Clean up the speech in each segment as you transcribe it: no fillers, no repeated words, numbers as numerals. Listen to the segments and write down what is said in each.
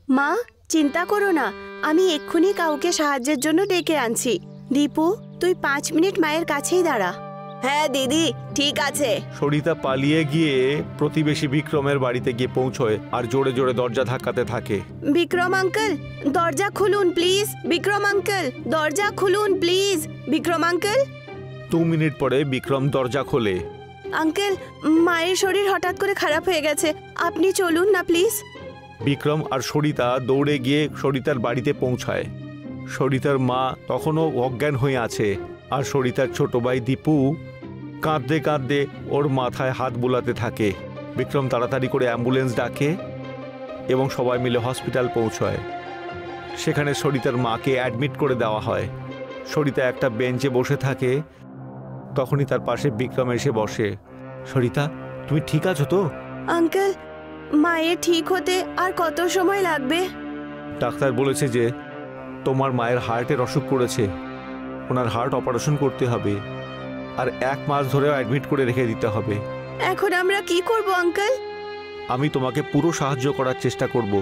মা, চিন্তা করো না, আমি এক্ষুনি কাউকে সাহায্যের জন্য ডেকে আনছি। দীপু, তুই 5 মিনিট মায়ের কাছেই দাঁড়া। হ্যাঁ দিদি, ঠিক আছে। সরিতা পালিয়ে গিয়ে প্রতিবেশী বিক্রমের বাড়িতে গিয়ে পৌঁছয় আর জোরে জোরে দরজা ধাক্কাতে থাকে। বিক্রম আঙ্কেল, দরজা খুলুন প্লিজ। বিক্রম আঙ্কেল, দরজা খুলুন প্লিজ। বিক্রম আঙ্কেল। 2 মিনিট পরে বিক্রম দরজা খোলে। আঙ্কেল, মায়ের শরীর হঠাৎ করে খারাপ হয়ে গেছে, আপনি চলুন না প্লিজ। বিক্রম আর সরিতা দৌড়ে গিয়ে সরিতার বাড়িতে পৌঁছায়। সরিতার মা তখনও অজ্ঞান হয়ে আছে আর সরিতার ছোট ভাই দীপু কাঁদতে কাঁদতে ওর মাথায় হাত বুলাতে থাকে। বিক্রম তাড়াতাড়ি করে অ্যাম্বুলেন্স ডাকে এবং সবাই মিলে হসপিটাল পৌঁছায়। সেখানে সরিতার মাকে অ্যাডমিট করে দেওয়া হয়। সরিতা একটা বেঞ্চে বসে থাকে, তখনই তার পাশে বিক্রম এসে বসে। সরিতা, তুমি ঠিক আছো তো? আঙ্কেল, মায়ের ঠিক হতে আর কত সময় লাগবে? ডাক্তার বলেছে যে তোমার মায়ের হার্টের অসুখ করেছে, ওনার হার্ট অপারেশন করতে হবে আর 1 মাস ধরেও অ্যাডমিট করে রেখে দিতে হবে। এখন আমরা কি করব আঙ্কেল? আমি তোমাকে পুরো সাহায্য করার চেষ্টা করব,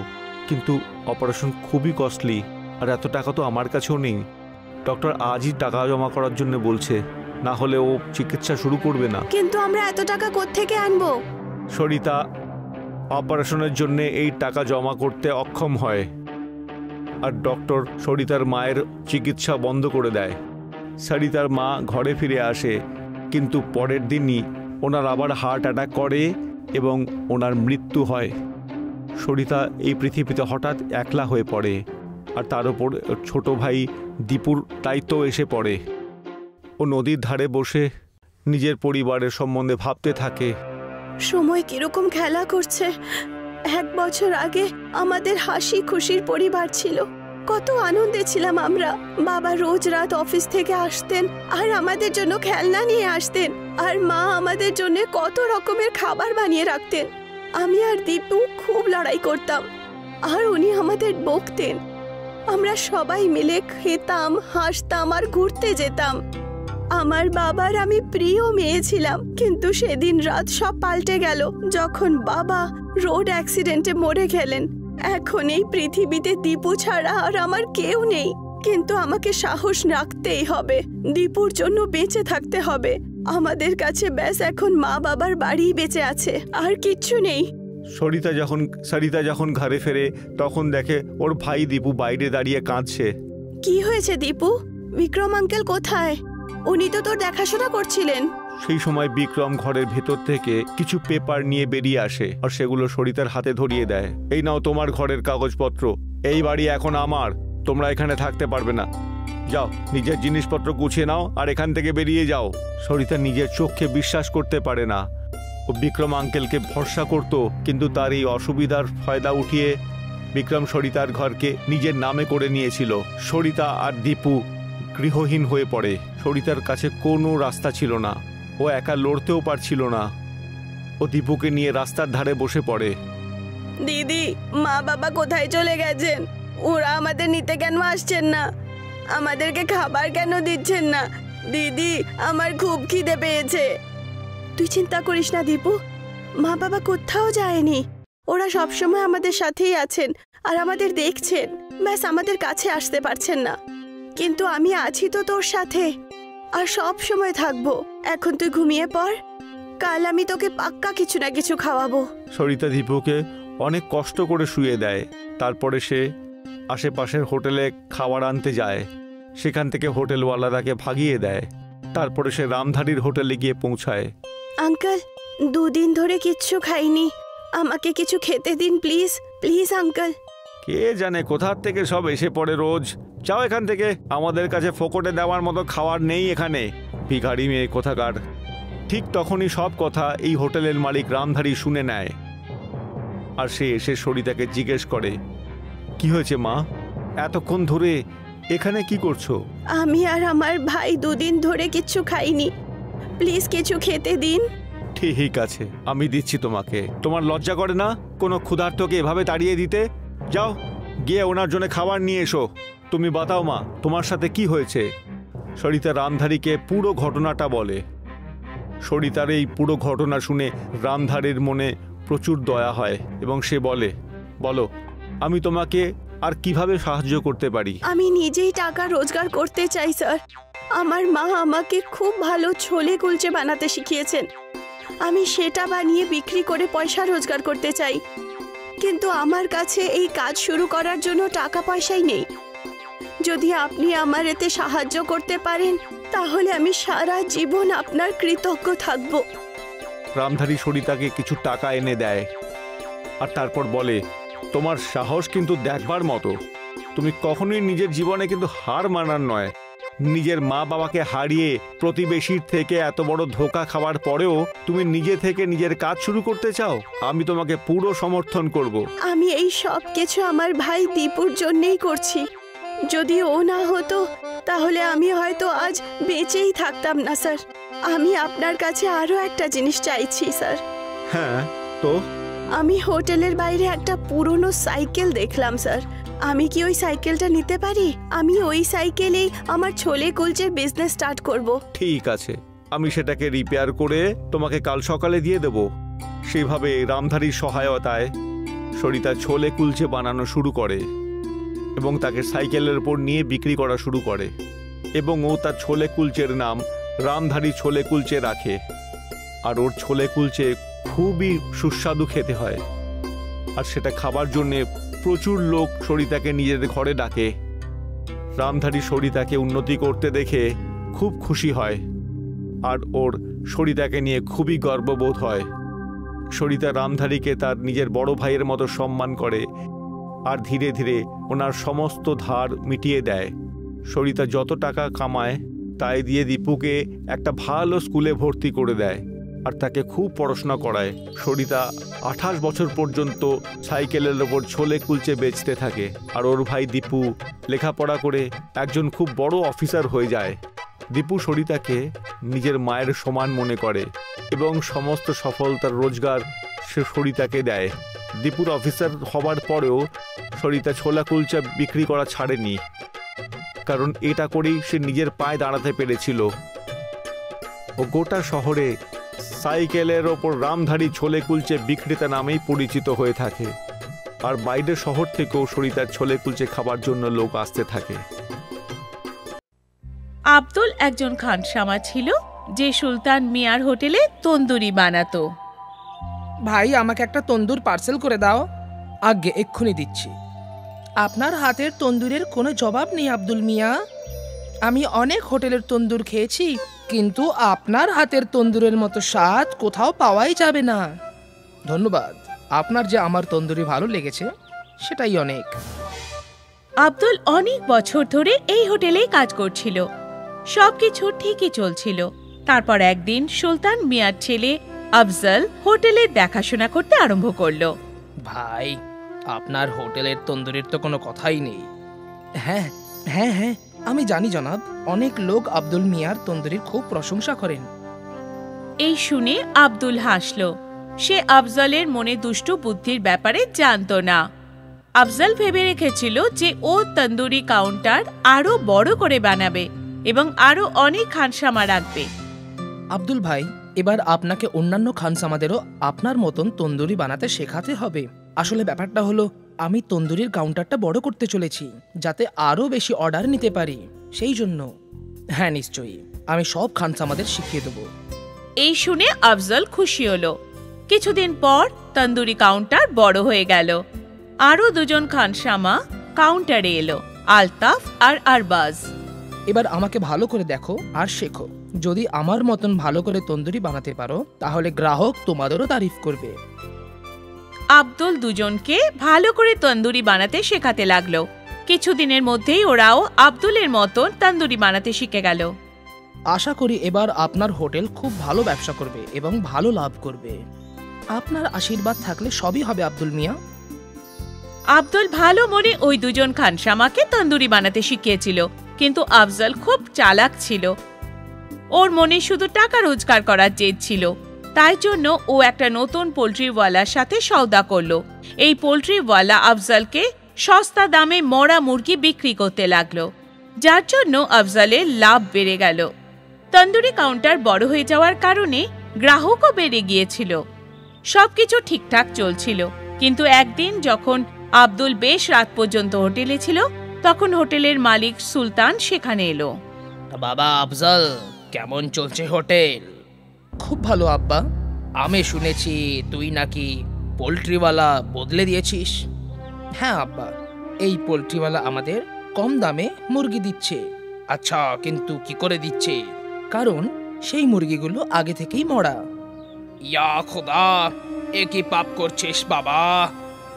কিন্তু অপারেশন খুবই কস্টলি আর এত টাকা তো আমার কাছেও নেই। ডক্টর আজই টাকা জমা করার জন্য বলছে, না হলে ও চিকিৎসা শুরু করবে না। কিন্তু আমরা এত টাকা কোত্থেকে আনবো? সরিতা অপারেশনের জন্য এই টাকা জমা করতে অক্ষম হয় আর ডক্টর সরিতার মায়ের চিকিৎসা বন্ধ করে দেয়। সরিতার মা ঘরে ফিরে আসে, কিন্তু পরের দিনই ওনার আবার হার্ট অ্যাটাক করে এবং ওনার মৃত্যু হয়। সরিতা এই পৃথিবীতে হঠাৎ একলা হয়ে পড়ে আর তার উপর ছোট ভাই দীপুর দায়িত্ব এসে পড়ে। ও নদীর ধারে বসে নিজের পরিবারের সম্বন্ধে ভাবতে থাকে। সময় কিরকম খেলা করছে। 1 বছর আগে আমাদের হাসি খুশির পরিবার ছিল, কত আনন্দে ছিলাম আমরা। বাবা রোজ রাত অফিস থেকে আসতেন আর আমাদের জন্য খেলনা নিয়ে আসতেন, আর মা আমাদের জন্য কত রকমের খাবার বানিয়ে রাখতেন। আমি আর দীপু খুব লড়াই করতাম আর উনি আমাদের বকতেন। আমরা সবাই মিলে খেতাম, হাসতাম আর ঘুরতে যেতাম। আমার বাবার আমি প্রিয় মেয়ে ছিলাম, কিন্তু সেদিন রাত সব পাল্টে গেল যখন বাবা রোড অ্যাক্সিডেন্টে মরে গেলেন। এখন এই পৃথিবীতে দীপু ছাড়া আর আমার কেউ নেই, কিন্তু আমাকে সাহস রাখতেই হবে। দীপুর জন্য বেঁচে থাকতে হবে। আমাদের কাছে ব্যাস এখন মা বাবার বাড়ি বেঁচে আছে, আর কিচ্ছু নেই। সরিতা যখন ঘরে ফেরে তখন দেখে ওর ভাই দীপু বাইরে দাঁড়িয়ে কাঁদছে। কি হয়েছে দীপু? বিক্রম আঙ্কেল কোথায়? উনি তো তোর দেখাশোনা করছিলেন। সেই সময় বিক্রম ঘরের ভেতর থেকে কিছু পেপার নিয়ে বেরিয়ে আসে আর সেগুলো সরিতার হাতে ধরিয়ে দেয়। এই নাও তোমার ঘরের কাগজপত্র, এই বাড়ি এখন আমার, তোমরা এখানে থাকতে পারবে না। যাও, নিজের জিনিসপত্র গুছিয়ে নাও আর এখান থেকে বেরিয়ে যাও। সরিতা নিজের চোখে বিশ্বাস করতে পারে না। ও বিক্রম আঙ্কেলকে ভরসা করত, কিন্তু তার এই অসুবিধার ফায়দা উঠিয়ে বিক্রম সরিতার ঘরকে নিজের নামে করে নিয়েছিল। সরিতা আর দীপু গৃহহীন হয়ে পড়ে। সরিতার কাছে কোনো রাস্তা ছিল না, ও একা লড়তেও পারছিল না। ও দীপুকে নিয়ে রাস্তার ধারে বসে পড়ে। দিদি, মা বাবা কোথায় চলে গেছেন? ওরা আমাদের নিতে কেন আসছেন না? আমাদেরকে খাবার কেন দিচ্ছেন না? দিদি, আমার খুব খিদে পেয়েছে। তুই চিন্তা করিস না দীপু, মা বাবা কোথাও যায়নি। ওরা সবসময় আমাদের সাথেই আছেন আর আমাদের দেখছেন, ব্যাস আমাদের কাছে আসতে পারছেন না। কিন্তু আমি আছি তো তোর সাথে, আর সব সময় থাকবো। এখন তুই ঘুমিয়ে পড়, কাল আমি তোকে পাক্কা কিছু না কিছু খাওয়াবো। সরিতা দীপুকে অনেক কষ্ট করে শুয়ে দেয়। তারপরে সে আশেপাশের হোটেলে খাবার আনতে যায়। সেখান থেকে হোটেলওয়ালা তাকে ভাগিয়ে দেয়। তারপরে সে রামধারীর হোটেলে গিয়ে পৌঁছায়। আঙ্কেল, 2 দিন ধরে কিচ্ছু খাইনি, আমাকে কিছু খেতে দিন প্লিজ, প্লিজ আঙ্কেল। কে জানে কোথার থেকে সব এসে পড়ে রোজ। যাও এখান থেকে, আমাদের কাছে ফোকটে দেওয়ার মতো খাবার নেই এখানে, ভিখারি মেয়ে কোথাকার। ঠিক তখনই সব কথা এই হোটেলের মালিক রামধারী শুনে নেয় আর সে এসে সরিতাকে জিজ্ঞেস করে, কি হয়েছে মা, এতক্ষণ ধরে এখানে কি করছো? আমি আর আমার ভাই 2 দিন ধরে কিচ্ছু খাইনি, প্লিজ কিছু খেতে দিন। ঠিক আছে, আমি দিচ্ছি তোমাকে। তোমার লজ্জা করে না কোনো ক্ষুধার্তকে এভাবে তাড়িয়ে দিতে? যাও গিয়ে ওনার জন্য খাবার নিয়ে এসো। তুমি বাতাও মা, তোমার সাথে কি হয়েছে? সরিতা রামধারীকে পুরো ঘটনাটা বলে। সরিতার এই পুরো ঘটনা শুনে রামধারীর মনে প্রচুর দয়া হয় এবং সে বলে, বলো আমি তোমাকে আর কিভাবে সাহায্য করতে পারি? আমি নিজেই টাকা রোজগার করতে চাই স্যার। আমার মা আমাকে খুব ভালো ছোলে কুলচে বানাতে শিখিয়েছেন। আমি সেটা বানিয়ে বিক্রি করে পয়সা রোজগার করতে চাই, কিন্তু আমার কাছে এই কাজ শুরু করার জন্য টাকা পয়সাই নেই। যদি আপনি আমার এতে সাহায্য করতে পারেন তাহলে আমি সারা জীবন আপনার কৃতজ্ঞ থাকব। রামধারী সরিতাকে কিছু টাকা এনে দেয় আর তারপর বলে, তোমার সাহস কিন্তু দেখবার মতো। তুমি কখনোই নিজের জীবনে কিন্তু হার মানার নয়। নিজের মা বাবাকে হারিয়ে প্রতিবেশীর থেকে এত বড় ধোঁকা খাওয়ার পরেও তুমি নিজে থেকে নিজের কাজ শুরু করতে চাও। আমি তোমাকে পুরো সমর্থন করব। আমি এই সব কিছু আমার ভাই দীপুর জন্যই করছি। যদি ও না হতো তাহলে আমি হয়তো আজ বেঁচেই থাকতাম না স্যার। আমি আপনার কাছে আরো একটা জিনিস চাইছি স্যার। হ্যাঁ, তো? আমি হোটেলের বাইরে একটা পুরনো সাইকেল দেখলাম স্যার। আমি কি ওই সাইকেলটা নিতে পারি? আমি ওই সাইকেলেই আমার ছোলে কুলচের বিজনেস স্টার্ট করব। ঠিক আছে, আমি সেটাকে রিপেয়ার করে তোমাকে কাল সকালে দিয়ে দেব। সেভাবে রামধারীর সহায়তায় সরিতা ছোলে কুলচে বানানো শুরু করে এবং তাকে সাইকেলের উপর নিয়ে বিক্রি করা শুরু করে এবং ও তার ছোলে কুলচের নাম রামধারী ছোলে কুলচে রাখে। আর ওর ছোলে কুলচে খুবই সুস্বাদু খেতে হয়, আর সেটা খাবার জন্যে প্রচুর লোক সরিতাকে নিজের ঘরে ডাকে। রামধারী সরিতাকে উন্নতি করতে দেখে খুব খুশি হয় আর ওর সরিতাকে নিয়ে খুবই গর্ববোধ হয়। সরিতা রামধারীকে তার নিজের বড় ভাইয়ের মতো সম্মান করে আর ধীরে ধীরে ওনার সমস্ত ধার মিটিয়ে দেয়। সরিতা যত টাকা কামায় তাই দিয়ে দীপুকে একটা ভালো স্কুলে ভর্তি করে দেয় আর তাকে খুব পড়াশোনা করায়। সরিতা 28 বছর পর্যন্ত সাইকেলের ওপর ছোলে কুলচে বেচতে থাকে আর ওর ভাই দীপু লেখাপড়া করে একজন খুব বড় অফিসার হয়ে যায়। দীপু সরিতাকে নিজের মায়ের সমান মনে করে এবং সমস্ত সফলতার রোজগার সে সরিতাকে দেয়। দীপুর অফিসার হবার পরেও সরিতা ছোলা কুলচা বিক্রি করা ছাড়েনি, কারণ এটা করেই সে নিজের পায়ে দাঁড়াতে পেরেছিল। ও গোটা শহরে সাইকেলের ওপর রামধারী ছোলে কুলচে বিক্রেতা নামেই পরিচিত হয়ে থাকে আর বাইরের শহর থেকেও সরিতার ছোলে কুলচে খাবার জন্য লোক আসতে থাকে। আব্দুল একজন খানসামা ছিল যে সুলতান মিয়ার হোটেলে তন্দুরি বানাতো। ভাই, আমাকে একটা তন্দুর পার্সেল করে দাও। আগে এক্ষুনি দিচ্ছি। আপনার হাতের তন্দুরের কোনো জবাব নেই আব্দুল মিয়া। আমি অনেক হোটেলের তন্দুর খেয়েছি, কিন্তু আপনার হাতের তন্দুরের মতো স্বাদ কোথাও পাওয়াই যাবে না। ধন্যবাদ। আপনার যে আমার তন্দুরি ভালো লেগেছে সেটাই অনেক। আব্দুল অনেক বছর ধরে এই হোটেলেই কাজ করছিল। সবকিছু ঠিকই চলছিল। তারপর একদিন সুলতান মিয়ার ছেলে আফজল হোটেলের দেখাশোনা করতে আরম্ভ করলো। ভাই, আপনার হোটেলের তন্দুরির তো কোনো কথাই নেই। হ্যাঁ হ্যাঁ হ্যাঁ, আমি জানি জনাব। অনেক লোক আব্দুল মিয়ার তন্দুরির খুব প্রশংসা করেন। এই শুনে আব্দুল হাসল। সে আফজলের মনে দুষ্টু বুদ্ধির ব্যাপারে জানত না। আফজল ভেবে রেখেছিল যে ও তন্দুরি কাউন্টার আরো বড় করে বানাবে এবং আরো অনেক খানসামা রাখবে। আব্দুল ভাই, এবার আপনাকে অন্যান্য খানসামাদেরও আপনার মতন তন্দুরি বানাতে শেখাতে হবে। আসলে ব্যাপারটা হলো, আমি তন্দুরির কাউন্টারটা বড় করতে চলেছি যাতে আরো বেশি অর্ডার নিতে পারি, সেই জন্য। হ্যাঁ নিশ্চয়ই, আমি সব খানসামাদের শিখিয়ে দেব। এই শুনে আফজল খুশি হলো। কিছুদিন পর তন্দুরি কাউন্টার বড় হয়ে গেল। আরো দুজন খানসামা কাউন্টারে এলো, আলতাফ আর আরবাজ। এবার আমাকে ভালো করে দেখো আর শেখো। যদি আমার মতন ভালো করে তন্দুরি বানাতে পারো তাহলে গ্রাহক তোমাদেরও তারিফ করবে। আব্দুল দুজনকে ভালো করে তন্দুরি বানাতে শেখাতে লাগলো। কিছুদিনের মধ্যেই ওরাও আব্দুলের মতন তন্দুরি বানাতে শিখে গেল। আশা করি এবার আপনার হোটেল খুব ভালো ব্যবসা করবে এবং ভালো লাভ করবে। আপনার আশীর্বাদ থাকলে সবই হবে আব্দুল মিয়া। আব্দুল ভালো মনে ওই দুজন খানসামাকে তন্দুরি বানাতে শিখিয়েছিল, কিন্তু আফজল খুব চালাক ছিল। ওর মনে শুধু টাকা রোজগার করার জেদ ছিল। তাই জন্য ও একটা নতুন পোল্ট্রিওয়ালার সাথে সওদা করলো। এই পোল্ট্রিওয়ালা আফজলকে সস্তা দামে মরা মুরগি বিক্রি করতে লাগলো, যার জন্য আফজলের লাভ বেড়ে গেল। তন্দুরি কাউন্টার বড় হয়ে যাওয়ার কারণে গ্রাহকও বেড়ে গিয়েছিল। সবকিছু ঠিকঠাক চলছিল, কিন্তু একদিন যখন আব্দুল বেশ রাত পর্যন্ত হোটেলে ছিল। তখন হোটেলের মালিক সুলতান সেখানে এলো। বাবা আফজল, কেমন চলছে হোটেল? খুব ভালো আব্বা। আমি শুনেছি তুই নাকি পোল্ট্রিওয়ালা বদলে দিয়েছিস। হ্যাঁ আব্বা, এই পোল্ট্রিওয়ালা আমাদের কম দামে মুরগি দিচ্ছে। আচ্ছা, কিন্তু কি করে দিচ্ছে? কারণ সেই মুরগিগুলো আগে থেকেই মরা। ইয়া খোদা, এ কি পাপ করছিস বাবা?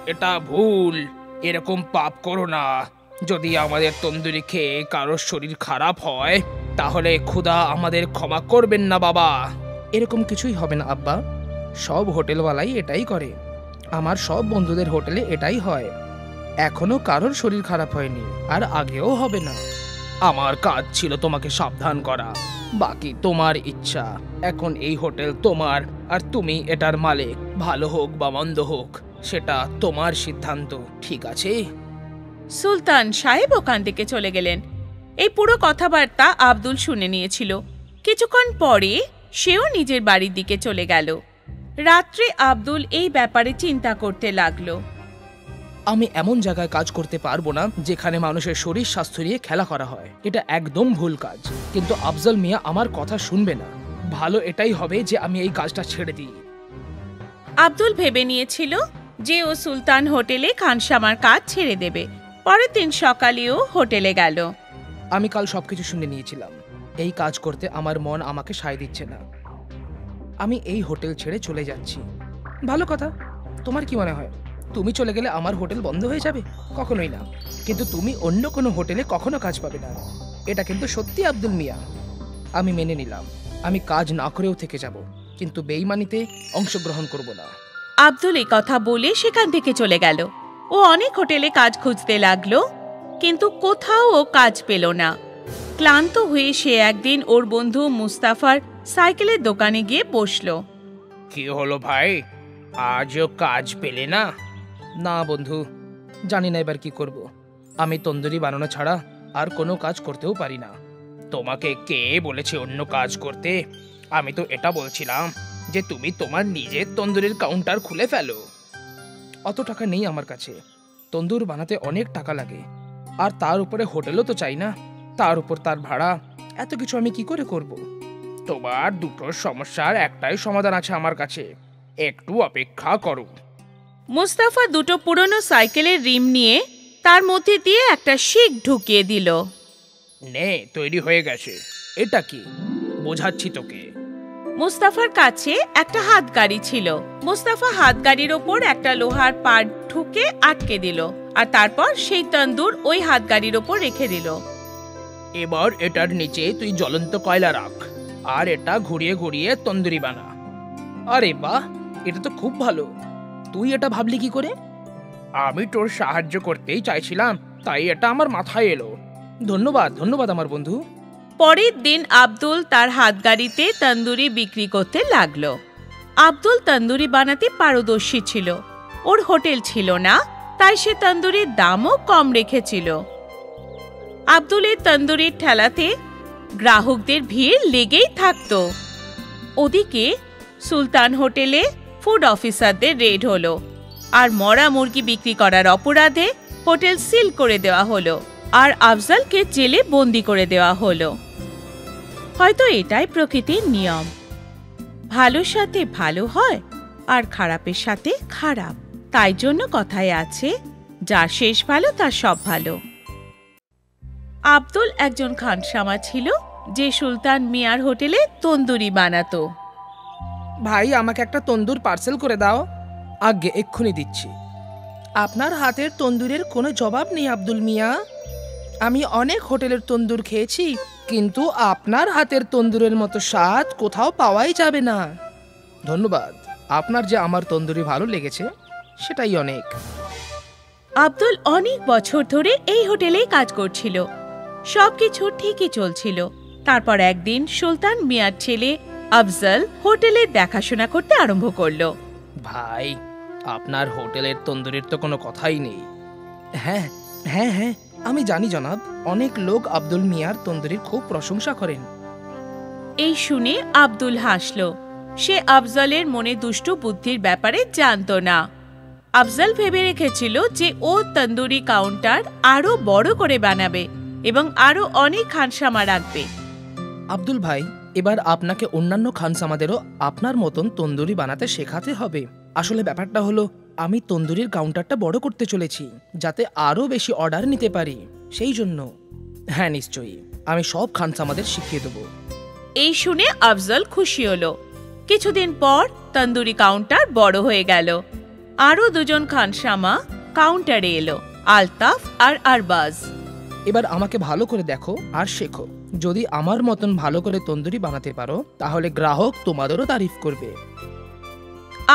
এটা ভুল, এরকম পাপ করো না। যদি আমাদের তন্দুরি খেয়ে কারোর শরীর খারাপ হয় তাহলে খোদা আমাদের ক্ষমা করবেন না বাবা। এরকম কিছুই হবে না আব্বা, সব হোটেলওয়ালাই এটাই করে। আমার সব বন্ধুদের হোটেলে এটাই হয়। এখনো কারোর শরীর খারাপ হয়নি, আর আগেও হবে না। আমার কাজ ছিল তোমাকে সাবধান করা, বাকি তোমার ইচ্ছা। এখন এই হোটেল তোমার, আর তুমি এটার মালিক। ভালো হোক বা মন্দ হোক সেটা তোমার সিদ্ধান্ত, ঠিক আছে? সুলতান সাহেব ওখান থেকে চলে গেলেন। এই পুরো কথাবার্তা আব্দুল শুনে নিয়েছিল। কিছুক্ষণ পরে সেও নিজের বাড়ির দিকে চলে গেল। রাত্রে আব্দুল এই ব্যাপারে চিন্তা করতে লাগলো। আমি এমন জায়গায় কাজ করতে পারবো না যেখানে মানুষের শরীর স্বাস্থ্য নিয়ে খেলা করা হয়। এটা একদম ভুল কাজ। কিন্তু আফজল মিয়া আমার কথা শুনবে না। ভালো এটাই হবে যে আমি এই কাজটা ছেড়ে দিই। আব্দুল ভেবে নিয়েছিল যে ও সুলতান হোটেলে খানসামার কাজ ছেড়ে দেবে। পরের দিন সকালেও হোটেলে গেল। আমি কাল সবকিছু শুনে নিয়েছিলাম। এই কাজ করতে আমার মন আমাকে সায় দিচ্ছে না। আমি এই হোটেল ছেড়ে চলে যাচ্ছি। ভালো কথা। তোমার কি মনে হয় তুমি চলে গেলে আমার হোটেল বন্ধ হয়ে যাবে? কখনোই না। কিন্তু তুমি অন্য কোনো হোটেলে কখনো কাজ পাবে না। এটা কিন্তু সত্যি আব্দুল মিয়া। আমি মেনে নিলাম, আমি কাজ না করেও থেকে যাব, কিন্তু বেইমানিতে অংশগ্রহণ করব না। আব্দুল এই কথা বলে সেখান থেকে চলে গেল। ও অনেক হোটেলে কাজ খুঁজতে লাগলো, কিন্তু কোথাও ও কাজ পেল না। ক্লান্ত হয়ে সে একদিন ওর বন্ধু মুস্তাফার সাইকেলের দোকানে গিয়ে বসলো। কি হলো ভাই, আজও কাজ পেলে না? না বন্ধু, জানি না এবার কি করব। আমি তন্দুরি বানানো ছাড়া আর কোনো কাজ করতেও পারি না। তোমাকে কে বলেছে অন্য কাজ করতে? আমি তো এটা বলছিলাম যে তুমি তোমার নিজের তন্দুরির কাউন্টার খুলে ফেলো। অত টাকা নেই আমার কাছে। তন্দুর বানাতে অনেক টাকা লাগে, আর তার উপরে হোটেলও তো চাই না। তার উপর তার ভাড়া, এত কিছু আমি কি করে করব? তোমার দুটো সমস্যার একটাই সমাধান আছে আমার কাছে, একটু অপেক্ষা করো। মুস্তাফা দুটো পুরনো সাইকেলের রিম নিয়ে তার মধ্যে দিয়ে একটা শিক ঢুকিয়ে দিল। নে, তৈরি হয়ে গেছে। এটা কি? বোঝাচ্ছি তোকে। মুস্তাফার কাছে একটা হাতগাড়ি ছিল। মুস্তাফা হাতগাড়ির ওপর একটা লোহার পাট ঠুকে আটকে দিল, আর তারপর সেই তন্দুর ওই হাতগাড়ির ওপর রেখে দিল। এবার এটার নিচে তুই জ্বলন্ত কয়লা রাখ, আর এটা ঘুরিয়ে ঘুরিয়ে তন্দুরি বানা। আরে বাহ, এটা তো খুব ভালো। তুই এটা ভাবলি কি করে? আমি তোর সাহায্য করতেই চাইছিলাম, তাই এটা আমার মাথায় এলো। ধন্যবাদ ধন্যবাদ আমার বন্ধু। পরের দিন আব্দুল তার হাতগাড়িতে তন্দুরি বিক্রি করতে লাগলো। আব্দুল তন্দুরি বানাতে পারদর্শী ছিল। ওর হোটেল ছিল না, তাই সে তন্দুরির দামও কম রেখেছিল। আব্দুলের তন্দুরির ঠেলাতে গ্রাহকদের ভিড় লেগেই থাকতো। ওদিকে সুলতান হোটেলে ফুড অফিসারদের রেড হলো, আর মরা মুরগি বিক্রি করার অপরাধে হোটেল সিল করে দেওয়া হলো, আর আফজলকে জেলে বন্দি করে দেওয়া হলো। হয়তো এটাই প্রকৃতির নিয়ম। ভালোর সাথে ভালো হয় আর খারাপের সাথে খারাপ। তাই জন্য কথায় আছে, যার শেষ ভালো তার সব ভালো। আব্দুল একজন খানসামা ছিল যে সুলতান মিয়ার হোটেলে তন্দুরি বানাতো। ভাই, আমাকে একটা তন্দুর পার্সেল করে দাও। আগে এক্ষুনি দিচ্ছি। আপনার হাতের তন্দুরের কোনো জবাব নেই আব্দুল মিয়া। আমি অনেক হোটেলের তন্দুর খেয়েছি, কিন্তু আপনার হাতের তন্দুরের মতো স্বাদ কোথাও পাওয়াই যাবে না। ধন্যবাদ। আপনার যে আমার তন্দুরি ভালো লেগেছে সেটাই অনেক। আব্দুল অনেক বছর ধরে এই হোটেলেই কাজ করছিল। সবকিছু ঠিকই চলছিল। তারপর একদিন সুলতান মিয়ার ছেলে আফজল হোটেলের দেখাশোনা করতে আরম্ভ করলো। ভাই, আপনার হোটেলের তন্দুরির তো কোনো কথাই নেই। হ্যাঁ হ্যাঁ হ্যাঁ, আমি জানি জনাব। অনেক লোক আব্দুল মিয়ার তন্দুরির খুব প্রশংসা করেন। এই শুনে আব্দুল হাসল। সে আফজলের মনে দুষ্টু বুদ্ধির ব্যাপারে জানতো না। আফজল ভেবে রেখেছিল যে ও তন্দুরি কাউন্টার আরো বড় করে বানাবে এবং আরো অনেক খানসামা রাখবে। আব্দুল ভাই, এবার আপনাকে অন্যান্য খানসামাদেরও আপনার মতন তন্দুরি বানাতে শেখাতে হবে। আসলে ব্যাপারটা হলো, আমি তন্দুরির কাউন্টারটা বড় করতে চলেছি যাতে আরো বেশি অর্ডার নিতে পারি, সেই জন্য। হ্যাঁ নিশ্চয়ই, আমি সব খানসামাদের শিখিয়ে দেবো। এই শুনে আফজল খুশি হলো। কিছুদিন পর তন্দুরি কাউন্টার বড় হয়ে গেল। আরো দুজন খানসামা কাউন্টারে এলো, আলতাফ আর আরবাজ। এবার আমাকে ভালো করে দেখো আর শেখো। যদি আমার মতন ভালো করে তন্দুরি বানাতে পারো তাহলে গ্রাহক তোমাদেরও তারিফ করবে।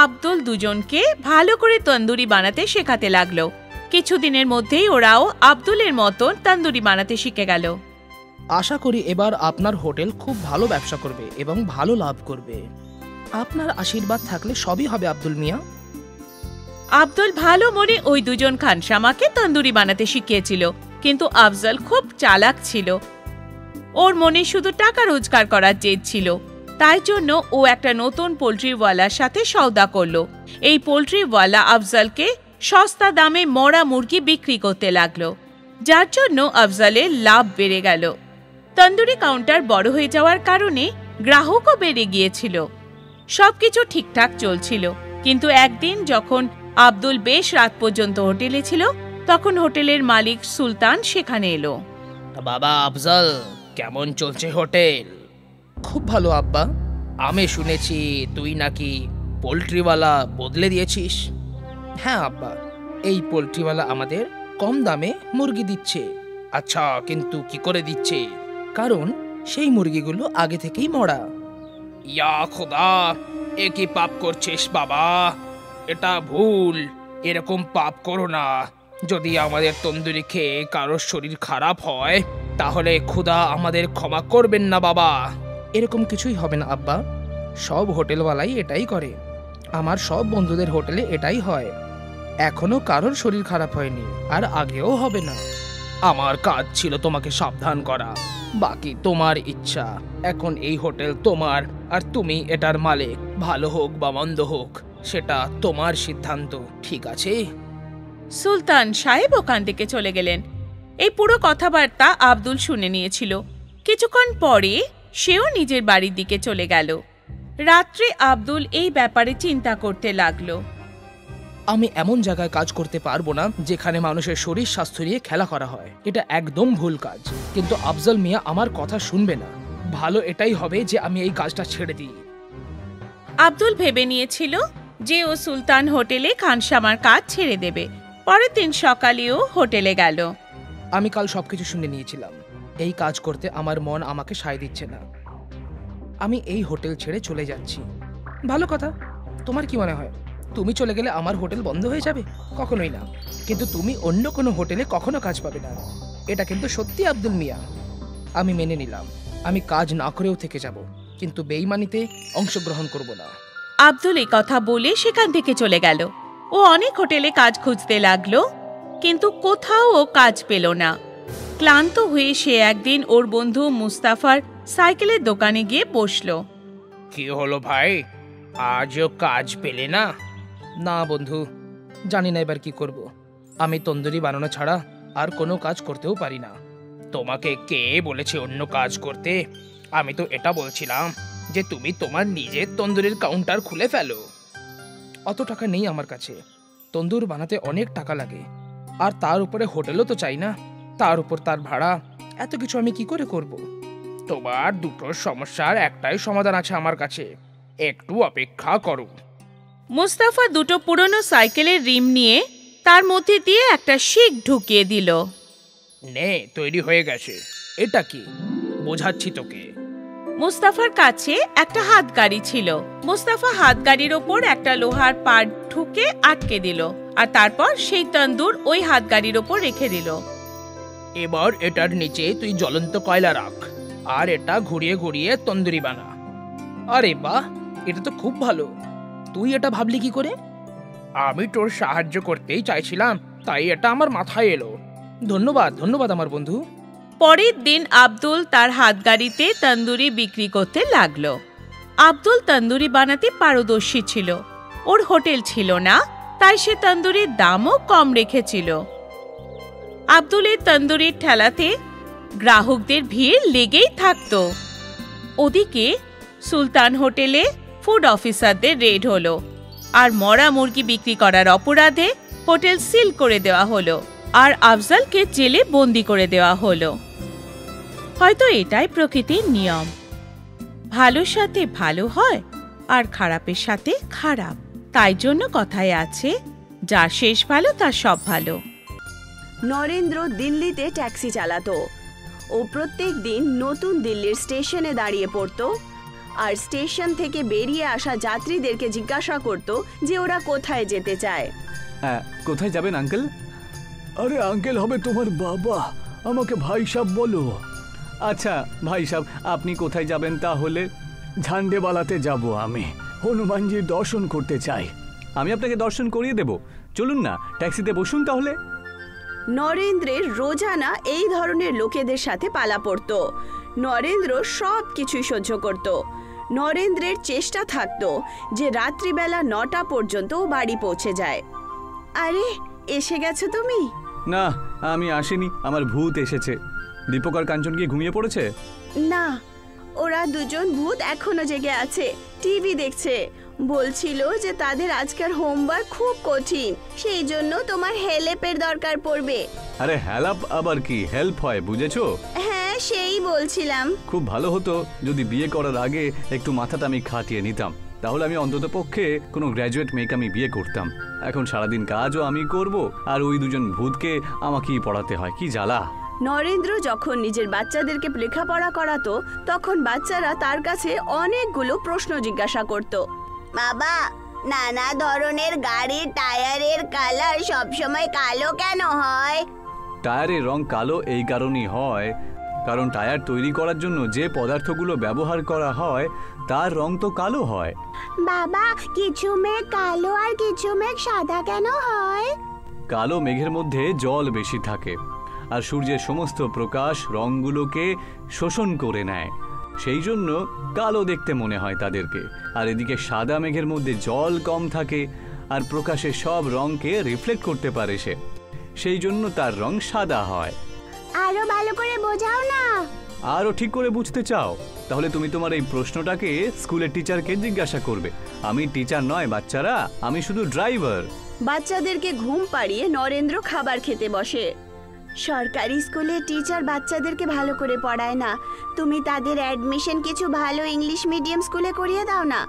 আব্দুল দুজনকে ভালো করে তন্দুরি বানাতে শেখাতে লাগলো। কিছুদিনের মধ্যেই ওরাও আব্দুলের মতন তন্দুরি বানাতে শিখে গেল। আশা করি এবার আপনার হোটেল খুব ভালো ব্যবসা করবে এবং ভালো লাভ করবে। আপনার আশীর্বাদ থাকলে সবই হবে আব্দুল মিয়া। আব্দুল ভালো মনে ওই দুজন খানসামাকে তন্দুরি বানাতে শিখিয়েছিল, কিন্তু আফজল খুব চালাক ছিল। ওর মনে শুধু টাকা রোজগার করার জেদ ছিল। তাই জন্য ও একটা নতুন পোল্ট্রিওয়ালার সাথে সওদা করলো। এই পোল্ট্রিওয়ালা আফজলকে সস্তা দামে মরা মুরগি বিক্রি করতে লাগলো, যার জন্য আফজলের লাভ বেড়ে গেল। তন্দুরি কাউন্টার বড় হয়ে যাওয়ার কারণে গ্রাহকও বেড়ে গিয়েছিল। সবকিছু ঠিকঠাক চলছিল, কিন্তু একদিন যখন আব্দুল বেশ রাত পর্যন্ত হোটেলে ছিল, তখন হোটেলের মালিক সুলতান সেখানে এলো। বাবা আফজল, কেমন চলছে হোটেল? খুব ভালো আব্বা। আমি শুনেছি তুই নাকি পোল্ট্রিওয়ালা বদলে দিয়েছিস। হ্যাঁ আব্বা, এই পোল্ট্রিওয়ালা আমাদের কম দামে মুরগি দিচ্ছে। আচ্ছা, কিন্তু কি করে দিচ্ছে? কারণ সেই মুরগিগুলো আগে থেকেই মরা। ইয়া খোদা, এ কি পাপ করছিস বাবা? এটা ভুল, এরকম পাপ করো না। যদি আমাদের তন্দুরি খেয়ে কারোর শরীর খারাপ হয় তাহলে খোদা আমাদের ক্ষমা করবেন না বাবা। এরকম কিছুই হবে না আব্বা, সব হোটেলওয়ালাই এটাই করে। আমার সব বন্ধুদের হোটেলে এটাই হয়। এখনো কারোর শরীর খারাপ হয়নি, আর আগেও হবে না। আমার কাজ ছিল তোমাকে সাবধান করা, বাকি তোমার ইচ্ছা। এখন এই হোটেল তোমার, আর তুমি এটার মালিক। ভালো হোক বা মন্দ হোক সেটা তোমার সিদ্ধান্ত, ঠিক আছে? সুলতান সাহেব ওখান থেকে চলে গেলেন। এই পুরো কথাবার্তা আব্দুল শুনে নিয়েছিল। কিছুক্ষণ পরে সেও নিজের বাড়ির দিকে চলে গেল। রাত্রে আব্দুল এই ব্যাপারে চিন্তা করতে লাগলো। আমি এমন জায়গায় কাজ করতে পারবো না যেখানে মানুষের শরীর স্বাস্থ্য নিয়ে খেলা করা হয়। এটা একদম ভুল কাজ। কিন্তু আফজল মিয়া আমার কথা শুনবে না। ভালো এটাই হবে যে আমি এই কাজটা ছেড়ে দিই। আব্দুল ভেবে নিয়েছিল যে ও সুলতান হোটেলে খানসামার কাজ ছেড়ে দেবে। পরের দিন সকালেও হোটেলে গেল। আমি কাল সবকিছু শুনে নিয়েছিলাম। এই কাজ করতে আমার মন আমাকে সায় দিচ্ছে না। আমি এই হোটেল ছেড়ে চলে যাচ্ছি। ভালো কথা। তোমার কি মনে হয় তুমি চলে গেলে আমার হোটেল বন্ধ হয়ে যাবে? কখনোই না। কিন্তু তুমি অন্য কোনো হোটেলে কখনো কাজ পাবে না। এটা কিন্তু সত্যি আব্দুল মিয়া। আমি মেনে নিলাম, আমি কাজ না করেও থেকে যাব, কিন্তু বেঈমানিতে অংশগ্রহণ করব না। আব্দুল এই কথা বলে সেখান থেকে চলে গেল। ও অনেক হোটেলে কাজ খুঁজতে লাগলো, কিন্তু কোথাও ও কাজ পেল না। ক্লান্ত হয়ে সে একদিন ওর বন্ধু মুস্তাফার সাইকেলের দোকানে গিয়ে বসলো। কি হলো ভাই, আজও কাজ পেলে না? না বন্ধু, জানি না এবার কি করব। আমি তন্দুরি বানানো ছাড়া আর কোনো কাজ করতেও পারি না। তোমাকে কে বলেছে অন্য কাজ করতে? আমি তো এটা বলছিলাম যে তুমি তোমার নিজের তন্দুরির কাউন্টার খুলে ফেলো। অত টাকা নেই আমার কাছে। তন্দুর বানাতে অনেক টাকা লাগে, আর তার উপরে হোটেলও তো চাই না, তার উপর তার ভাড়া। এত কিছু আমি কি করে করব? তোমার দুটো সমস্যার একটাই সমাধান আছে আমার কাছে, একটু অপেক্ষা করো। মুস্তাফা দুটো পুরনো সাইকেলের রিম নিয়ে তার মধ্যে দিয়ে একটা শিক ঢুকিয়ে দিল। নে, তৈরি হয়ে গেছে। এটা কি? বোঝাচ্ছি তোকে। মুস্তাফার কাছে একটা হাতগাড়ি ছিল। মুস্তাফা হাতগাড়ির ওপর একটা লোহার পাট ঢুকে আটকে দিল, আর তারপর সেই তন্দুর ওই হাতগাড়ির ওপর রেখে দিল। এবার এটার নিচে তুই জ্বলন্ত কয়লা রাখ, আর এটা ঘুরিয়ে ঘুরিয়ে তন্দুরি বানা। আরে বাহ, এটা তো খুব ভালো। তুই এটা ভাবলি কি করে? আমি তোর সাহায্য করতেই চাইছিলাম, তাই এটা আমার মাথায় এলো। ধন্যবাদ ধন্যবাদ আমার বন্ধু। পরের দিন আব্দুল তার হাতগাড়িতে তন্দুরি বিক্রি করতে লাগলো। আব্দুল তন্দুরি বানাতে পারদর্শী ছিল। ওর হোটেল ছিল না, তাই সে তন্দুরির দামও কম রেখেছিল। আব্দুলের তন্দুরির ঠেলাতে গ্রাহকদের ভিড় লেগেই থাকতো। ওদিকে সুলতান হোটেলে ফুড অফিসারদের রেড হলো, আর মরা মুরগি বিক্রি করার অপরাধে হোটেল সিল করে দেওয়া হলো, আর আফজালকে জেলে বন্দি করে দেওয়া হলো। হয়তো এটাই প্রকৃতির নিয়ম, ভালোর সাথে ভালো হয় আর খারাপের সাথে খারাপ। তাই জন্য কথায় আছে, যার শেষ ভালো তার সব ভালো। নরেন্দ্র দিল্লিতে ট্যাক্সি চালাতো। ও প্রত্যেক দিন নতুন দিল্লির স্টেশনে দাঁড়িয়ে পড়তো আর স্টেশন থেকে বেরিয়ে আসা যাত্রীদেরকে জিজ্ঞাসা করত যে ওরা কোথায় যেতে চায়। কোথায় যাবেন আঙ্কেল? আরে আঙ্কেল হবে তোমার বাবা, আমাকে ভাই সাহেব বলো। আচ্ছা ভাই সাহেব, আপনি কোথায় যাবেন তাহলে? ঝান্ডেবালাতে যাব, আমি হনুমানজির দর্শন করতে চাই। আমি আপনাকে দর্শন করিয়ে দেব, চলুন না ট্যাক্সিতে বসুন তাহলে। নরেন্দ্রের রোজানা এই ধরনের লোকেদের সাথে পালা পড়ত। নরেন্দ্র সব কিছুই সহ্য করত। নরেন্দ্রের চেষ্টা থাকতো যে রাত্রিবেলা 9টা পর্যন্ত বাড়ি পৌঁছে যায়। আরে এসে গেছো তুমি? না আমি আসিনি, আমার ভূত এসেছে। দীপক আর কাঞ্চন গিয়ে ঘুমিয়ে পড়েছে? না, ওরা দুজন ভূত এখনো জেগে আছে, টিভি দেখছে। বলছিল যে তাদের আজকের হোমওয়ার্ক খুব কঠিন, সেই জন্য তোমার হেল্পের দরকার পড়বে। আরে হেল্প আবার কি? হেল্প হয় বুঝেছো? হ্যাঁ সেই বলছিলাম। খুব ভালো হতো যদি বিয়ে করার আগে একটু মাথাটা আমি খাটিয়ে নিতাম, তাহলে আমি অন্তত পক্ষে কোনো গ্র্যাজুয়েট মেয়েকে আমি বিয়ে করতাম। এখন সারাদিন কাজও আমি করব আর ওই দুজন ভূতকে আমাকেই পড়াতে হয়, কি জ্বালা। নরেন্দ্র যখন নিজের বাচ্চাদেরকে লেখাপড়া করাতো তখন বাচ্চারা তার কাছে অনেকগুলো প্রশ্ন জিজ্ঞাসা করত। বাবা, নানা ধরনের গাড়ির টায়ারের কালার সবসময় কালো কেন হয়? টায়ারের রং কালো এই কারণেই হয় কারণ টায়ার তৈরি করার জন্য যে পদার্থগুলো ব্যবহার করা হয় তার রং তো কালো হয়। বাবা, কিছু মেঘ কালো আর কিছু মেঘ সাদা কেন হয়? কালো মেঘের মধ্যে জল বেশি থাকে আর সূর্যের সমস্ত প্রকাশ রংগুলোকে শোষণ করে নেয়, সেই জন্য কালো দেখতে মনে হয় তাদেরকে। আর এদিকে সাদা মেঘের মধ্যে জল কম থাকে আর প্রকাশের সব রংকে রিফ্লেক্ট করতে পারে সে, সেই জন্য তার রং সাদা হয়। আরো ভালো করে বোঝাও না। আরো ঠিক করে বুঝতে চাও? তাহলে তুমি তোমার এই প্রশ্নটাকে স্কুলের টিচারকে জিজ্ঞাসা করবে। আমি টিচার নয় বাচ্চারা, আমি শুধু ড্রাইভার। বাচ্চাদেরকে ঘুম পাড়িয়ে নরেন্দ্র খাবার খেতে বসে। সরকারি স্কুলে টিচার বাচ্চাদেরকে ভালো করে পড়ায় না। তুমি তাদের অ্যাডমিশন কিছু ভালো ইংলিশ মিডিয়াম স্কুলে করিয়ে দাও না,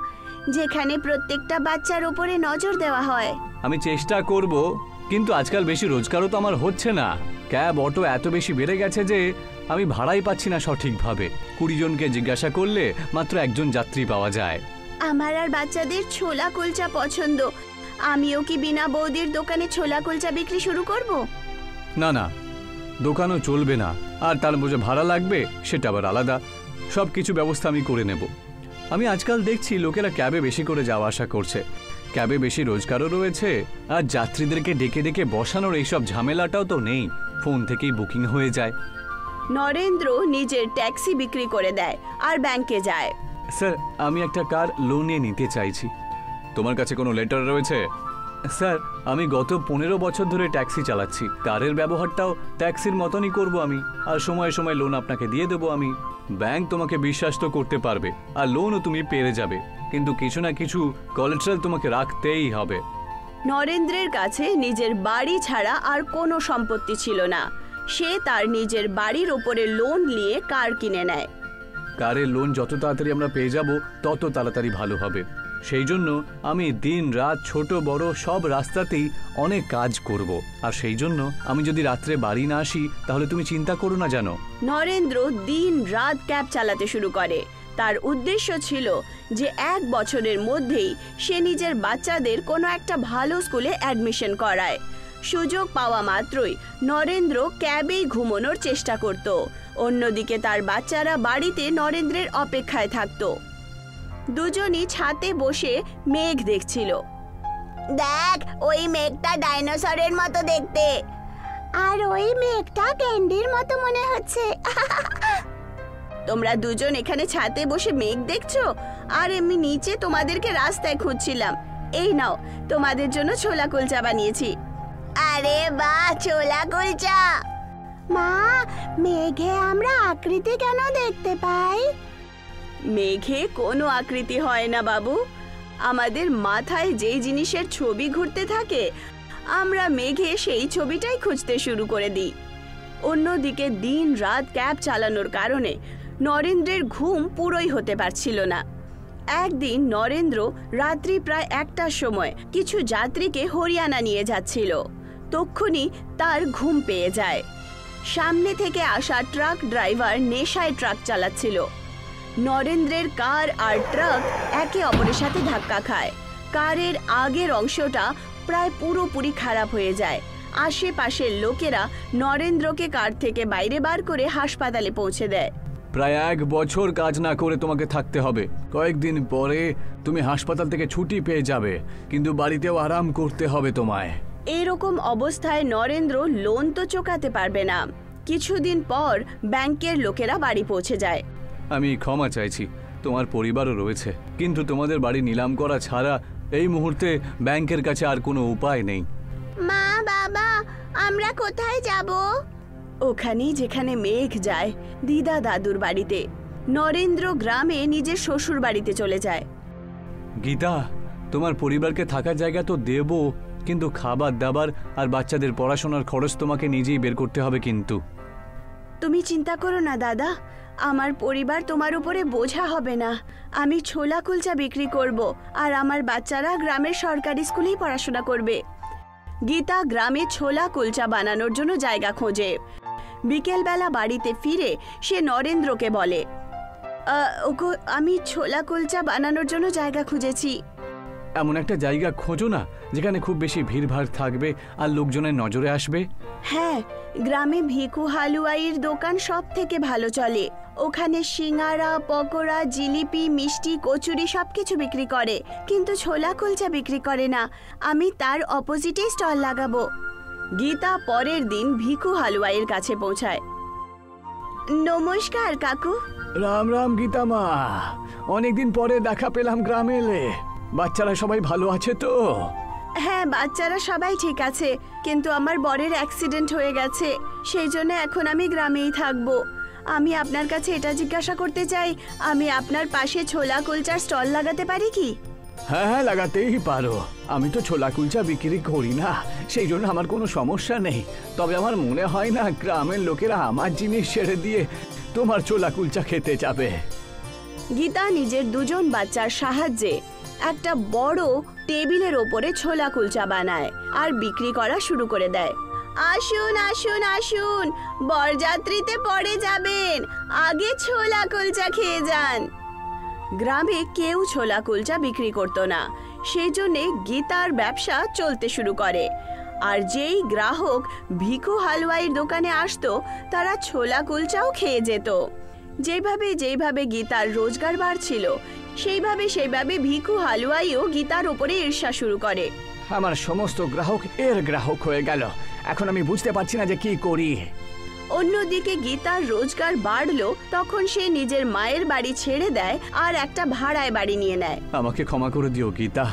যেখানে প্রত্যেকটা বাচ্চার উপরে নজর দেওয়া হয়। আমি চেষ্টা করব, কিন্তু আজকাল বেশি রোজগারও তো আমার হচ্ছে না। ক্যাব অটো এত বেশি বেড়ে গেছে যে আমি ভাড়াই পাচ্ছি না সঠিকভাবে। 20 জনকে জিজ্ঞাসা করলে মাত্র একজন যাত্রী পাওয়া যায়। আমার আর বাচ্চাদের ছোলা কুলচা পছন্দ। আমিও কি বিনা বৌদির দোকানে ছোলা কুলচা বিক্রি শুরু করব? না না, দোকানও চলবে না, আর তার যে ভাড়া লাগবে সেটা আবার আলাদা। সব কিছু ব্যবস্থা আমি করে নেব। আমি আজকাল দেখছি লোকেরা ক্যাবে বেশি করে যাওয়া আসা করছে, ক্যাবে বেশি রোজগারও রয়েছে, আর যাত্রীদেরকে ডেকে ডেকে বসানোর এইসব ঝামেলাটাও তো নেই, ফোন থেকেই বুকিং হয়ে যায়। নরেন্দ্র নিজের ট্যাক্সি বিক্রি করে দেয় আর ব্যাংকে যায়। স্যার, আমি একটা কার লোনে নিতে চাইছি। তোমার কাছে কোনো লেটার রয়েছে? স্যার, আমি গত 15 বছর ধরে ট্যাক্সি চালাচ্ছি। কারের ব্যবহারটাও ট্যাক্সির মতনই করব আমি, আর সময় সময় লোন আপনাকে দিয়ে দেবো আমি। ব্যাংক তোমাকে বিশ্বাস তো করতে পারবে, আর লোনও তুমি পেয়ে যাবে, কিন্তু কিছু না কিছু কোলাটেরাল তোমাকে রাখতেই হবে। নরেন্দ্রের কাছে নিজের বাড়ি ছাড়া আর কোনো সম্পত্তি ছিল না। সে তার নিজের বাড়ির ওপরে লোন নিয়ে কার কিনে নেয়। কারের লোন যত তাড়াতাড়ি আমরা পেয়ে যাব তত তাড়াতাড়ি ভালো হবে। সেই জন্য আমি দিন রাত ছোট বড় সব রাস্তাতেই অনেক কাজ করব, আর সেই জন্য আমি যদি রাত্রে বাড়ি না আসি তাহলে তুমি চিন্তা করো না জানো। নরেন্দ্র দিন রাত ক্যাব চালাতে শুরু করে। তার উদ্দেশ্য ছিল যে 1 বছরের মধ্যেই সে নিজের বাচ্চাদের কোনো একটা ভালো স্কুলে অ্যাডমিশন করায়। সুযোগ পাওয়া মাত্রই নরেন্দ্র ক্যাবেই ঘুমানোর চেষ্টা করত। অন্যদিকে তার বাচ্চারা বাড়িতে নরেন্দ্রের অপেক্ষায় থাকত। দুজনই ছাদে বসে মেঘ দেখছিল। দেখ, ওই মেঘটা ডাইনোসরের মতো দেখতে, আর ওই মেঘটা ক্যান্ডির মতো মনে হচ্ছে। তোমরা দুজন এখানে ছাদে বসে মেঘ দেখছো, আর আমি নিচে তোমাদেরকে রাস্তায় খুঁজছিলাম। এই নাও, তোমাদের জন্য ছোলা কুলচা বানিয়েছি। আরে বাহ, ছোলা কুলচা। মা, মেঘে আমরা আকৃতি কেন দেখতে পাই? মেঘে কোনো আকৃতি হয় না বাবু, আমাদের মাথায় যেই জিনিসের ছবি ঘুরতে থাকে আমরা মেঘে সেই ছবিটাই খুঁজতে শুরু করে দিই। অন্যদিকে দিন রাত ক্যাব চালানোর কারণে নরেন্দ্রের ঘুম পুরোই হতে পারছিল না। একদিন নরেন্দ্র রাত্রি প্রায় 1টার সময় কিছু যাত্রীকে হরিয়ানা নিয়ে যাচ্ছিল। তক্ষুনি তার ঘুম পেয়ে যায়। সামনে থেকে আসা ট্রাক ড্রাইভার নেশায় ট্রাক চালাচ্ছিল। নরেন্দ্রের কার আর ট্রাক একে অপরের সাথে ধাক্কা খায়। কারের আগের অংশটা প্রায় পুরোপুরি খারাপ হয়ে যায়। আশেপাশের লোকেরা নরেন্দ্রকে কার থেকে বাইরে বার করে হাসপাতালে পৌঁছে দেয়। প্রায় 1 বছর কাজ না করে তোমাকে থাকতে হবে। কয়েকদিন পরে তুমি হাসপাতাল থেকে ছুটি পেয়ে যাবে, কিন্তু বাড়িতেও আরাম করতে হবে তোমায়। এরকম অবস্থায় নরেন্দ্র লোন তো চোকাতে পারবে না। কিছুদিন পর ব্যাংকের লোকেরা বাড়ি পৌঁছে যায়। আমি ক্ষমা চাইছি, তোমার পরিবারও রয়েছে, কিন্তু তোমাদের বাড়ি নিলাম করা ছাড়া এই মুহূর্তে ব্যাংকের কাছে আর কোনো উপায় নেই। মা, বাবা, আমরা কোথায় যাব? ওখানেই যেখানে মেঘ যায়, দিদা দাদুর বাড়িতে। নরেন্দ্র গ্রামে নিজের শ্বশুর বাড়িতে চলে যায়। গীতা, তোমার পরিবারকে থাকার জায়গা তো দেব, কিন্তু খাবার দাবার আর বাচ্চাদের পড়াশোনার খরচ তোমাকে নিজেই বের করতে হবে। কিন্তু তুমি চিন্তা করো না দাদা, আমার পরিবার তোমার উপরে বোঝা হবে না। আমি ছোলা কুলচা বিক্রি করব আর আমার বাচ্চারা গ্রামের সরকারি স্কুলেই পড়াশোনা করবে। গীতা গ্রামে ছোলা কুলচা বানানোর জন্য জায়গা খোঁজে। বিকেলবেলা বাড়িতে ফিরে সে নরেন্দ্রকে বলে, ওগো, আমি ছোলা কুলচা বানানোর জন্য জায়গা খুঁজেছি। এমন একটা জায়গা খোঁজো না যেখানে খুব বেশি ভিড়ভাড় থাকবে আর লোকজনের নজরে আসবে। হ্যাঁ, গ্রামে ভিকু হালুয়াইয়ের দোকান সব থেকে ভালো চলে। ওখানে সিঙ্গারা, পকোড়া, জিলিপি, মিষ্টি, কচুরি সবকিছু বিক্রি করে, কিন্তু ছোলা কুলচা বিক্রি করে না। আমি তার অপোজিটে স্টল লাগাবো। গীতা পরের দিন ভিকু হালুয়াইয়ের কাছে পৌঁছায়। নমস্কার কাকু। রাম রাম গীতা মা, অনেকদিন পরে দেখা পেলাম গ্রামে এলে। বাচ্চারা সবাই ভালো আছে তো? হ্যাঁ, বাচ্চারা সবাই ঠিক আছে, কিন্তু আমার বরের অ্যাক্সিডেন্ট হয়ে গেছে, সেই জন্য এখন আমি গ্রামেই থাকবো। আমি আপনার কাছে এটা জিজ্ঞাসা করতে চাই, আমি আপনার পাশে ছোলা কুলচার স্টল লাগাতে পারি কি? হ্যাঁ, লাগাতেই পারো। আমি তো ছোলা কুলচা বিক্রি করি না, সেই জন্য আমার কোনো সমস্যা নেই। তবে আমার মনে হয় না গ্রামের লোকেরা আমার জিনিস ছেড়ে দিয়ে তোমার ছোলা কুলচা খেতে যাবে। গীতা নিজের 2জন বাচ্চার সাহায্যে একটা বড় টেবিলের ওপরে ছোলা কুলচা বানায় আর বিক্রি করা শুরু করে দেয়। আসুন আসুন আসুন, বরযাত্রীতে পড়ে যাবেন, আগে ছোলা কুলচা খেয়ে যান। গ্রামে কেউ ছোলা কুলচা বিক্রি করতো না, সেই জন্যে গীতার ব্যবসা চলতে শুরু করে। আর যেই গ্রাহক ভিকু হালুয়াইয়ের দোকানে আসতো তারা ছোলা কুলচাও খেয়ে যেত। যেভাবে গীতার রোজগার বাড়ছিল, সেইভাবে ভিকু হালুয়াইও গীতার ওপরে ঈর্ষা শুরু করে। আমার সমস্ত গ্রাহক এর গ্রাহক হয়ে গেল, এখন আমি বুঝতে পারছি না যে কি করি। অন্যদিকে গীতার রোজগার বাড়লো, তখন সে নিজের মায়ের বাড়ি ছেড়ে দেয় আর একটা ভাড়ায় বাড়ি নিয়ে নেয়। আমাকে ক্ষমা করে দিও গীতা,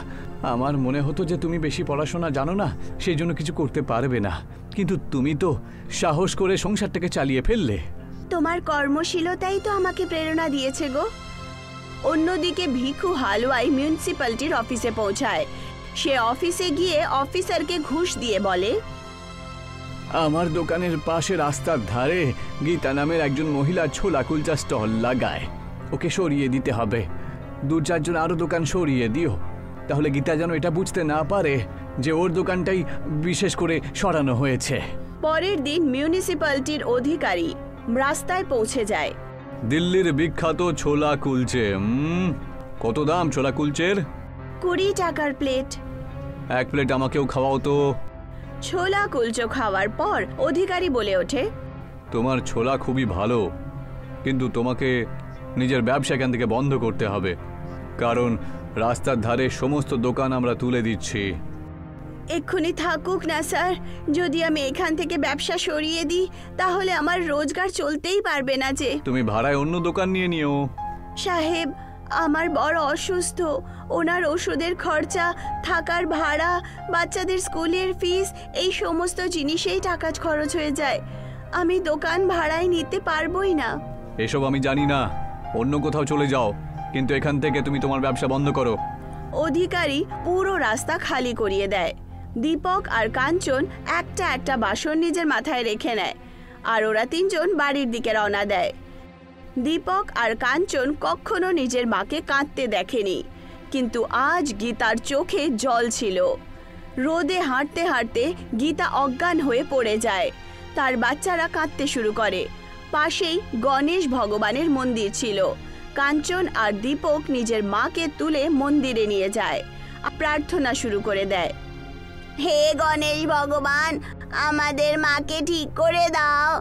আমার মনে হতো যে তুমি বেশি পড়াশোনা জানো না, সেই জন্য কিছু করতে পারবে না, কিন্তু তুমি তো সাহস করে সংসারটাকে চালিয়ে ফেললে। তোমার কর্মশীলতাই তো আমাকে প্রেরণা দিয়েছে গো। অন্যদিকে ভিকু হালুয়াই মিউনিসিপ্যালিটির অফিসে পৌঁছায়। সে অফিসে গিয়ে অফিসারকে ঘুষ দিয়ে বলে, আমার দোকানের পাশে রাস্তার ধারে গীতা নামের একজন মহিলা ছোলা কুলচা স্টল লাগায়, ওকে সরিয়ে দিতে হবে। 2-4 জন আরো দোকান সরিয়ে দিও, তাহলে গীতা যেন এটা বুঝতে না পারে যে ওর দোকানটাই বিশেষ করে সরানো হয়েছে। পরের দিন মিউনিসিপ্যালিটির অধিকারী রাস্তায় পৌঁছে যায়। দিল্লির বিখ্যাত ছোলা কুলচে। কত দাম ছোলা কুলচের? 20 টাকার প্লেট। 1 প্লেট আমাকেও খাওয়াও তো। ছোলা কুলচো খাওয়ার পর অধিকারী বলে ওঠে, তোমার ছোলা খুবই ভালো, কিন্তু তোমাকে নিজের ব্যবসা এখান থেকে বন্ধ করতে হবে, কারণ রাস্তার ধারে সমস্ত দোকান আমরা তুলে দিচ্ছি। এক্ষুনি থাকুক না স্যার, যদি আমি এখান থেকে ব্যবসা সরিয়ে দিই তাহলে আমার রোজগার চলতেই পারবে না যে। তুমি ভাড়ায় অন্য দোকান নিয়ে নিও। সাহেব, আমার বড় অসুস্থ, ওনার ওষুধের খরচা, থাকার ভাড়া, বাচ্চাদের স্কুলের ফিস, এই সমস্ত জিনিসেই টাকা খরচ হয়ে যায়। আমি দোকান ভাড়ায় নিতে পারবোই না। এসব আমি জানি না, অন্য কোথাও চলে যাও, কিন্তু এখান থেকে তুমি তোমার ব্যবসা বন্ধ করো। অধিকারী পুরো রাস্তা খালি করিয়ে দেয়। দীপক আর কাঞ্চন একটা একটা বাসন নিজের মাথায় রেখে নেয়, আর ওরা তিনজন বাড়ির দিকে রওনা দেয়। দীপক আর কাঞ্চন কখনো নিজের মাকে কাঁদতে দেখেনি, কিন্তু আজ গীতার চোখে জল ছিল। রোদে হাঁটতে হাঁটতে গীতা অজ্ঞান হয়ে পড়ে যায়। তার বাচ্চারা কাঁদতে শুরু করে। পাশেই গণেশ ভগবানের মন্দির ছিল। কাঞ্চন আর দীপক নিজের মাকে তুলে মন্দিরে নিয়ে যায়, প্রার্থনা শুরু করে দেয়। হে গণেশ ভগবান, আমাদের মাকে ঠিক করে দাও।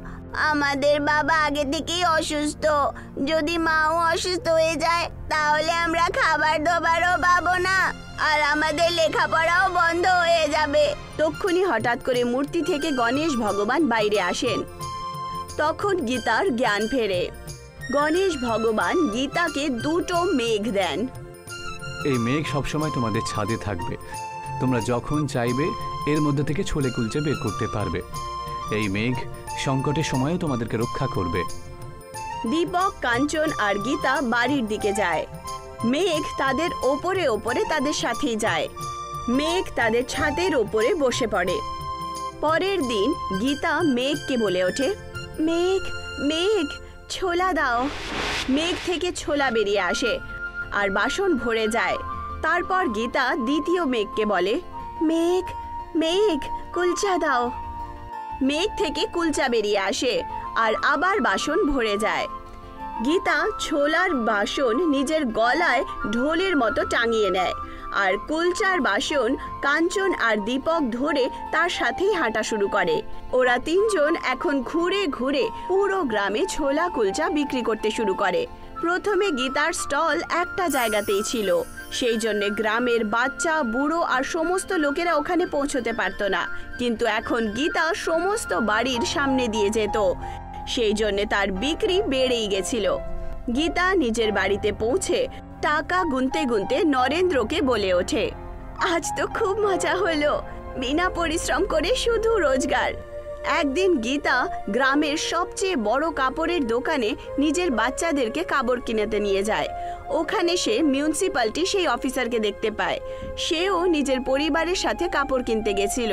আমাদের বাবা আগে থেকেই অসুস্থ, যদি মাও অসুস্থ হয়ে যায় তাহলে আমরা খাবার দাবারও পাবো না, আর আমাদের লেখাপড়াও বন্ধ হয়ে যাবে। তক্ষুনি হঠাৎ করে মূর্তি থেকে গণেশ ভগবান বাইরে আসেন। তখন গীতার জ্ঞান ফেরে। গণেশ ভগবান গীতাকে দুটো মেঘ দেন। এই মেঘ সবসময় তোমাদের ছাদে থাকবে, তোমরা যখন চাইবে এর মধ্যে থেকে ছোলে কুলচে বের করতে পারবে। এই মেঘ সংকটের সময়ও তোমাদেরকে রক্ষা করবে। দীপক, কাঞ্চন আর গীতা বাড়ির দিকে যায়। মেঘ তাদের ওপরে ওপরে তাদের সাথেই যায়। মেঘ তাদের ছাদের ওপরে বসে পড়ে। পরের দিন গীতা মেঘকে বলে ওঠে, মেঘ মেঘ ছোলা দাও। মেঘ থেকে ছোলা বেরিয়ে আসে আর বাসন ভরে যায়। তারপর গীতা দ্বিতীয় মেঘকে বলে, মেঘ মেঘ কুলচা দাও। মেঘ থেকে কুলচা বেরিয়ে আসে আর আবার বাসন ভরে যায়। গীতা ছোলার বাসন নিজের গলায় ঢোলের মতো টাঙিয়ে নেয়, আর কুলচার বাসন কাঞ্চন আর দীপক ধরে তার সাথেই হাঁটা শুরু করে। ওরা তিনজন এখন ঘুরে ঘুরে পুরো গ্রামে ছোলা কুলচা বিক্রি করতে শুরু করে। প্রথমে গীতার স্টল একটা জায়গাতেই ছিল, সেই জন্য গ্রামের বাচ্চা, বুড়ো আর সমস্ত লোকেরা ওখানে পৌঁছতে পারত না। কিন্তু এখন গীতা সমস্ত বাড়ির সামনে দিয়ে যেত, সেই জন্য তার বিক্রি বেড়েই গেছিল। গীতা নিজের বাড়িতে পৌঁছে টাকা গুনতে গুনতে নরেন্দ্রকে বলে ওঠে, আজ তো খুব মজা হলো, বিনা পরিশ্রম করে শুধু রোজগার। একদিন গীতা গ্রামের সবচেয়ে বড় কাপড়ের দোকানে নিজের বাচ্চাদেরকে কাপড় কিনতে নিয়ে যায়। ওখানে সে মিউনিসিপ্যালিটি সেই অফিসারকে দেখতে পায়। সেও নিজের পরিবারের সাথে কাপড় কিনতে গেছিল।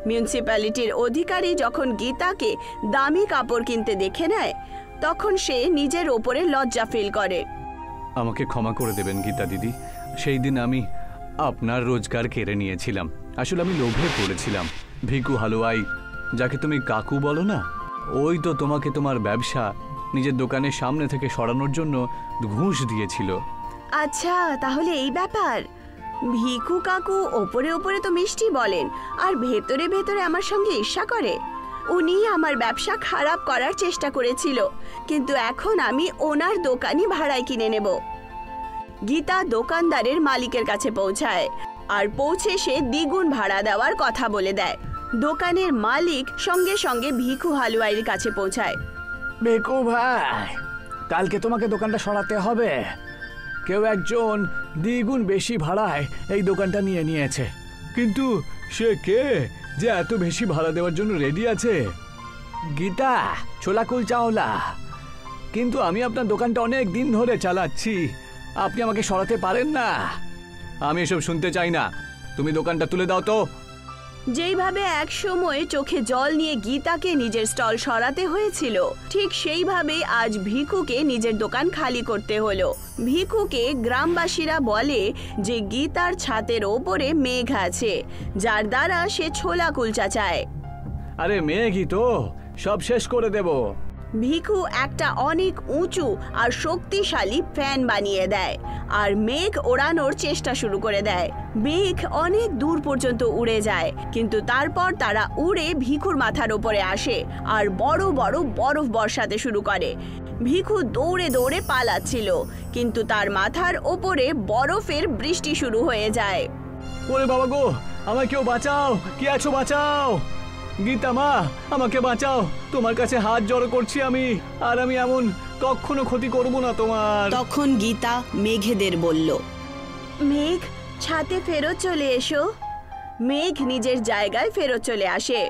মিউনিসিপ্যালিটির অধিকারী যখন গীতাকে দামি কাপড় কিনতে দেখে নেয়, তখন সে নিজের ওপরে লজ্জা ফিল করে। আমাকে ক্ষমা করে দেবেন গীতা দিদি, সেই দিন আমি আপনার রোজগার কেড়ে নিয়েছিলাম। আসলে আমি লোভে পড়েছিলাম। ভিকু হালুয়াই, যাকে তুমি কাকু বলো না, ওই তো তোমাকে তোমার ব্যবসা নিজের দোকানের সামনে থেকে সরানোর জন্য ঘুষ দিয়েছিল। আচ্ছা, তাহলে এই ব্যাপার। ভিকু কাকু ওপরে ওপরে তো মিষ্টি বলেন, আর ভেতরে ভেতরে আমার সঙ্গে ঈর্ষা করে। উনি আমার ব্যবসা খারাপ করার চেষ্টা করেছিল, কিন্তু এখন আমি ওনার দোকানই ভাড়ায় কিনে নেব। গীতা দোকানদারের মালিকের কাছে পৌঁছায়, আর পৌঁছে সে দ্বিগুণ ভাড়া দেওয়ার কথা বলে দেয়। দোকানের মালিক সঙ্গে সঙ্গে ভিকু হালুয়াইয়ের কাছে পৌঁছায়। ভিকু ভাই, কালকে তোমাকে দোকানটা সরাতে হবে। কেউ একজন দ্বিগুণ বেশি ভাড়ায় এই দোকানটা নিয়ে নিয়েছে। কিন্তু সে কে যে এত বেশি ভাড়া দেওয়ার জন্য রেডি আছে? গীতা, ছোলা কুলচাওয়ালা। কিন্তু আমি আপনার দোকানটা অনেক দিন ধরে চালাচ্ছি, আপনি আমাকে সরাতে পারেন না। আমি এসব শুনতে চাই না, তুমি দোকানটা তুলে দাও তো। যেইভাবে এক সময় চোখে জল নিয়ে গীতাকে নিজের স্টল সরাতে হয়েছিল, ঠিক সেইভাবেই আজ ভিকুকে নিজের দোকান খালি করতে হলো। ভিকুকে গ্রামবাসীরা বলে যে গীতার ছাদের ওপরে মেঘ আছে, যার দ্বারা সে ছোলা কুলচা চায়। আরে মেঘই তো, সব শেষ করে দেব। ভিকু একটা অনেক উঁচু আর শক্তিশালী ফ্যান বানিয়ে দেয়, আর মেঘ ওড়ানোর চেষ্টা শুরু করে দেয়। মেঘ অনেক দূর পর্যন্ত উড়ে যায়, কিন্তু তারপর তারা উড়ে ভিকুর মাথার ওপরে আসে আর বড় বড় বরফ বর্ষাতে শুরু করে। ভিকু দৌড়ে দৌড়ে পালাচ্ছিল, কিন্তু তার মাথার ওপরে বরফের বৃষ্টি শুরু হয়ে যায়। ওরে বাবা গো, আমায় কেউ বাঁচাও, কে আছো বাঁচাও। গীতা মা, আমাকে বাঁচাও, তোমার কাছে হাত জড়ো করছি আমি, আর আমি এমন কখনো ক্ষতি করব না তোমার। তখন গীতা মেঘেদের বলল, মেঘ ছাদে ফেরত চলে এসো। মেঘ নিজের জায়গায় ফেরত চলে আসে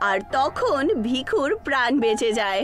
আর তখন ভিখুর প্রাণ বেঁচে যায়।